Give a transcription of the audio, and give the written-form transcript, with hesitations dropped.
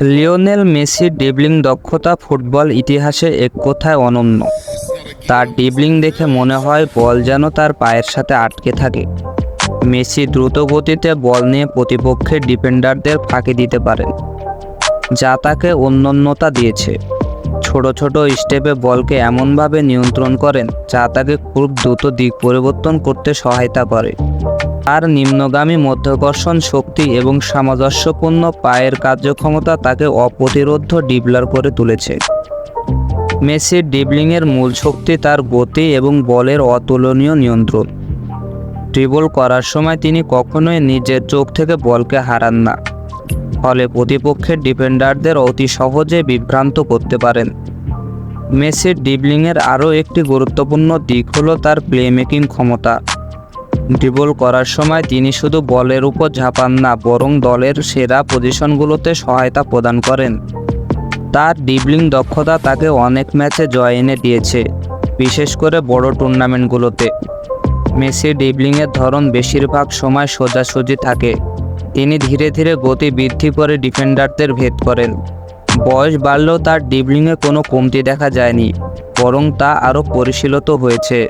Lionel মেসির dribbling দক্ষতা football ইতিহাসে এক কথায় অনন্য। তার ড্রিবলিং দেখে মনে হয় বল যেন তার পায়ের সাথে আটকে থাকে। মেসি দ্রুত গতিতে বল নিয়ে প্রতিপক্ষের ডিফেন্ডারদের ফাঁকি দিতে পারেন, যা তাকে অনন্যতা দিয়েছে। ছোট ছোট স্টেপে বলকে এমনভাবে নিয়ন্ত্রণ করেন যা তাকে খুব দ্রুত দিক পরিবর্তন করতে সহায়তা করে। তার নিম্নগামী মধ্যাকর্ষণ শক্তি এবং সামঞ্জস্যপূর্ণ পায়ের কার্যক্ষমতা তাকে অপ্রতিরোধ্য ড্রিবলার করে তুলেছে। মেসির ড্রিবলিংয়ের মূল শক্তি তার গতি এবং বলের অতুলনীয় নিয়ন্ত্রণ। ড্রিবল করার সময় তিনি কখনোই নিজের চোখ থেকে বলকে হারান না, ফলে প্রতিপক্ষের ডিফেন্ডারদের অতি সহজে বিভ্রান্ত করতে পারেন। মেসির ড্রিবলিংয়ের আরও একটি গুরুত্বপূর্ণ দিক হলো তার প্লেমেকিং ক্ষমতা। ড্রিবল করার সময় তিনি শুধু বলের উপর ঝাঁপান না, বরং দলের সেরা পজিশনগুলোতে সহায়তা প্রদান করেন। তার ড্রিবলিং দক্ষতা তাকে অনেক ম্যাচে জয় এনে দিয়েছে, বিশেষ করে বড় টুর্নামেন্টগুলোতে। মেসির ড্রিবলিংয়ের ধরন বেশিরভাগ সময় সোজাসুজি থাকে। তিনি ধীরে ধীরে গতি বৃদ্ধি করে ডিফেন্ডারদের ভেদ করেন। বয়স বাড়লেও তার ড্রিবলিংয়ে কোনো কমতি দেখা যায়নি, বরং তা আরও পরিশীলিত হয়েছে।